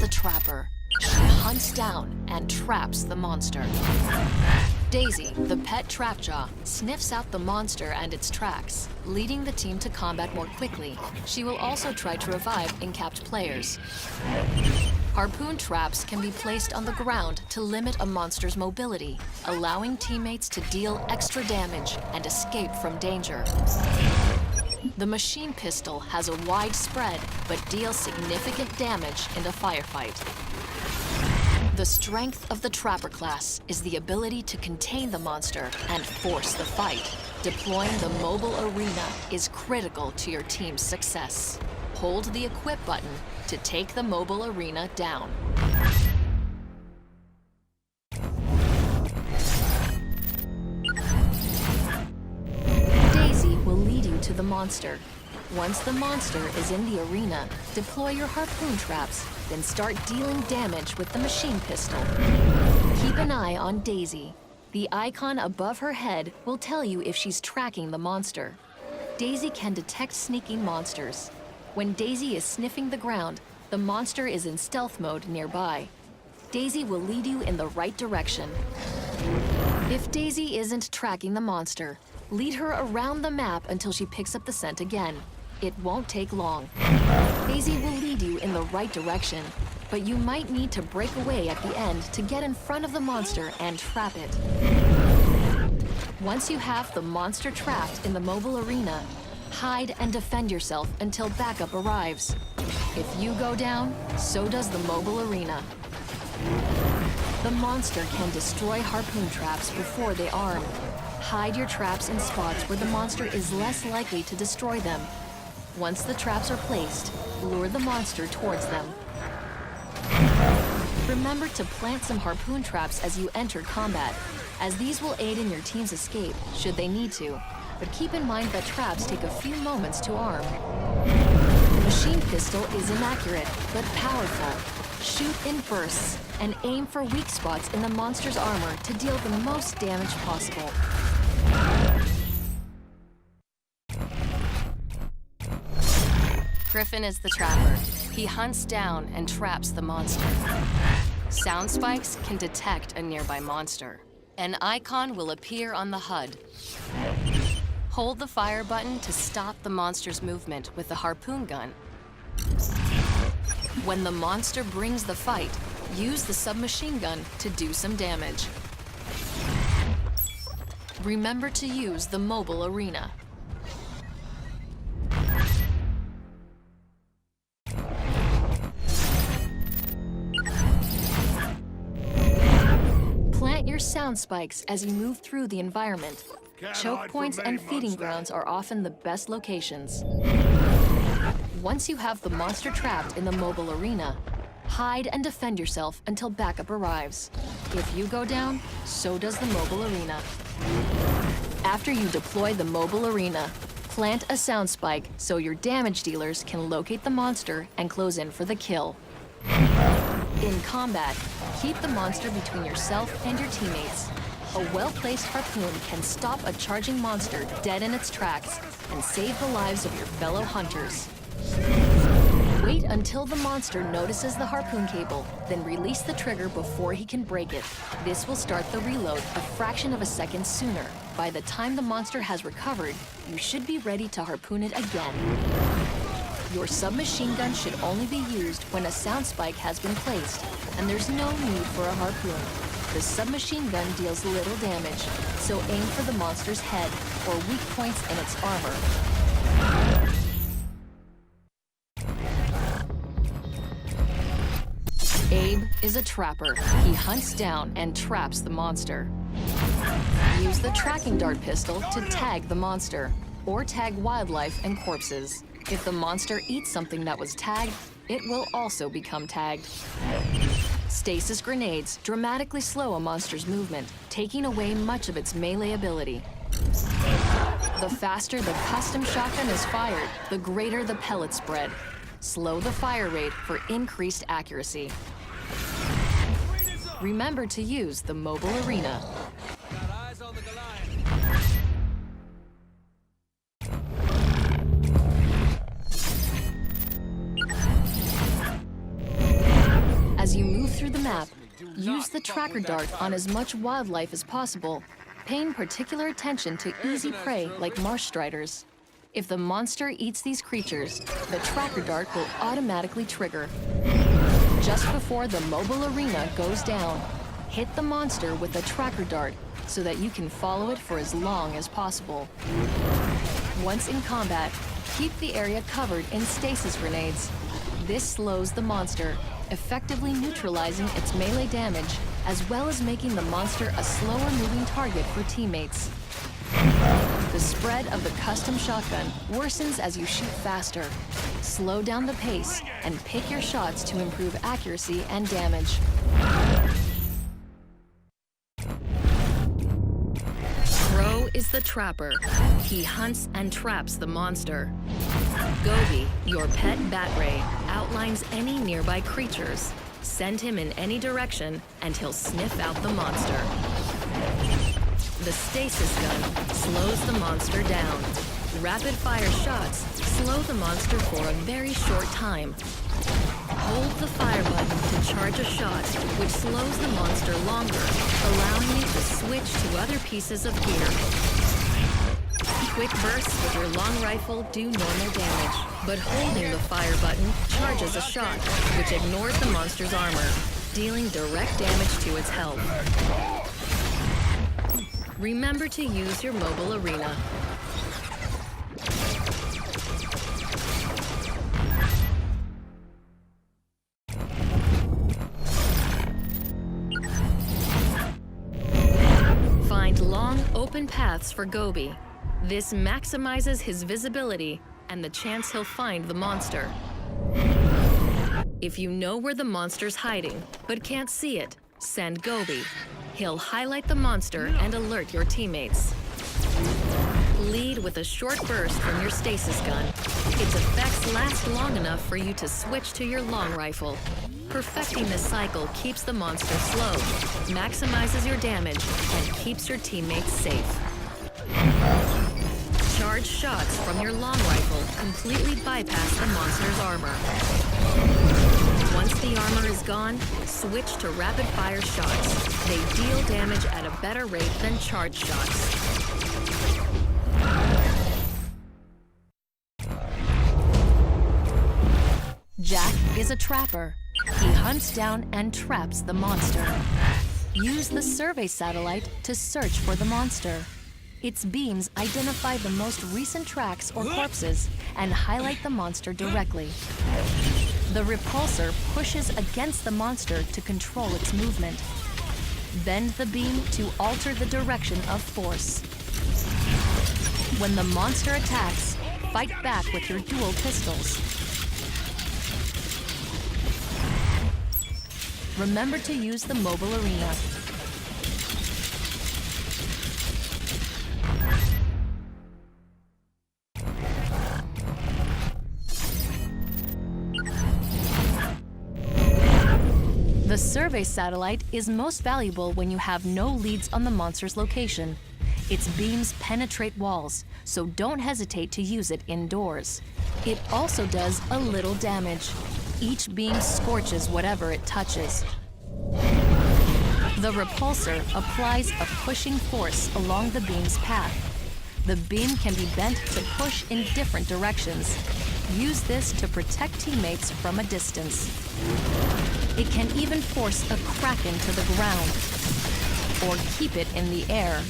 the trapper. She hunts down and traps the monster. Daisy, the pet trapjaw, sniffs out the monster and its tracks, leading the team to combat more quickly. She will also try to revive encapped players. Harpoon traps can be placed on the ground to limit a monster's mobility, allowing teammates to deal extra damage and escape from danger. The machine pistol has a wide spread, but deals significant damage in a firefight. The strength of the Trapper class is the ability to contain the monster and force the fight. Deploying the mobile arena is critical to your team's success. Hold the equip button to take the mobile arena down. Daisy will lead you to the monster. Once the monster is in the arena, deploy your harpoon traps, then start dealing damage with the machine pistol. Keep an eye on Daisy. The icon above her head will tell you if she's tracking the monster. Daisy can detect sneaking monsters. When Daisy is sniffing the ground, the monster is in stealth mode nearby. Daisy will lead you in the right direction. If Daisy isn't tracking the monster, lead her around the map until she picks up the scent again. It won't take long. Daisy will lead you in the right direction, but you might need to break away at the end to get in front of the monster and trap it. Once you have the monster trapped in the mobile arena, hide and defend yourself until backup arrives. If you go down, so does the mobile arena. The monster can destroy harpoon traps before they arm. Hide your traps in spots where the monster is less likely to destroy them. Once the traps are placed, lure the monster towards them. Remember to plant some harpoon traps as you enter combat, as these will aid in your team's escape should they need to. But keep in mind that traps take a few moments to arm. The machine pistol is inaccurate, but powerful. Shoot in bursts and aim for weak spots in the monster's armor to deal the most damage possible. Griffin is the trapper. He hunts down and traps the monster. Sound spikes can detect a nearby monster. An icon will appear on the HUD. Hold the fire button to stop the monster's movement with the harpoon gun. When the monster brings the fight, use the submachine gun to do some damage. Remember to use the mobile arena. Plant your sound spikes as you move through the environment. Choke points and feeding grounds are often the best locations. Once you have the monster trapped in the mobile arena, hide and defend yourself until backup arrives. If you go down, so does the mobile arena. After you deploy the mobile arena, plant a sound spike so your damage dealers can locate the monster and close in for the kill. In combat, keep the monster between yourself and your teammates. A well-placed harpoon can stop a charging monster dead in its tracks and save the lives of your fellow hunters. Wait until the monster notices the harpoon cable, then release the trigger before he can break it. This will start the reload a fraction of a second sooner. By the time the monster has recovered, you should be ready to harpoon it again. Your submachine gun should only be used when a sound spike has been placed, and there's no need for a harpoon. The submachine gun deals little damage, so aim for the monster's head or weak points in its armor. Abe is a trapper. He hunts down and traps the monster. Use the tracking dart pistol to tag the monster, or tag wildlife and corpses. If the monster eats something that was tagged, it will also become tagged. Stasis grenades dramatically slow a monster's movement, taking away much of its melee ability. The faster the custom shotgun is fired, the greater the pellet spread. Slow the fire rate for increased accuracy. Remember to use the mobile arena. Use the tracker dart on as much wildlife as possible, paying particular attention to easy prey like marsh striders. If the monster eats these creatures, the tracker dart will automatically trigger. Just before the mobile arena goes down, hit the monster with a tracker dart so that you can follow it for as long as possible. Once in combat, keep the area covered in stasis grenades. This slows the monster, effectively neutralizing its melee damage, as well as making the monster a slower moving target for teammates. The spread of the custom shotgun worsens as you shoot faster. Slow down the pace and pick your shots to improve accuracy and damage. Crow is the trapper. He hunts and traps the monster. Goby, your pet bat ray, outlines any nearby creatures. Send him in any direction and he'll sniff out the monster. The stasis gun slows the monster down. Rapid-fire shots slow the monster for a very short time. Hold the fire button to charge a shot, which slows the monster longer, allowing you to switch to other pieces of gear. Quick bursts with your long rifle do normal damage, but holding the fire button charges a shot, which ignores the monster's armor, dealing direct damage to its health. Remember to use your mobile arena. Find long, open paths for Goby. This maximizes his visibility and the chance he'll find the monster. If you know where the monster's hiding, but can't see it, send Goby. He'll highlight the monster and alert your teammates. Lead with a short burst from your stasis gun. Its effects last long enough for you to switch to your long rifle. Perfecting this cycle keeps the monster slow, maximizes your damage, and keeps your teammates safe. Charge shots from your long rifle completely bypass the monster's armor. Once the armor is gone, switch to rapid-fire shots. They deal damage at a better rate than charge shots. Jack is a trapper. He hunts down and traps the monster. Use the survey satellite to search for the monster. Its beams identify the most recent tracks or corpses and highlight the monster directly. The repulsor pushes against the monster to control its movement. Bend the beam to alter the direction of force. When the monster attacks, fight back with your dual pistols. Remember to use the mobile arena. The survey satellite is most valuable when you have no leads on the monster's location. Its beams penetrate walls, so don't hesitate to use it indoors. It also does a little damage. Each beam scorches whatever it touches. The repulsor applies a pushing force along the beam's path. The beam can be bent to push in different directions. Use this to protect teammates from a distance. It can even force a kraken to the ground or keep it in the air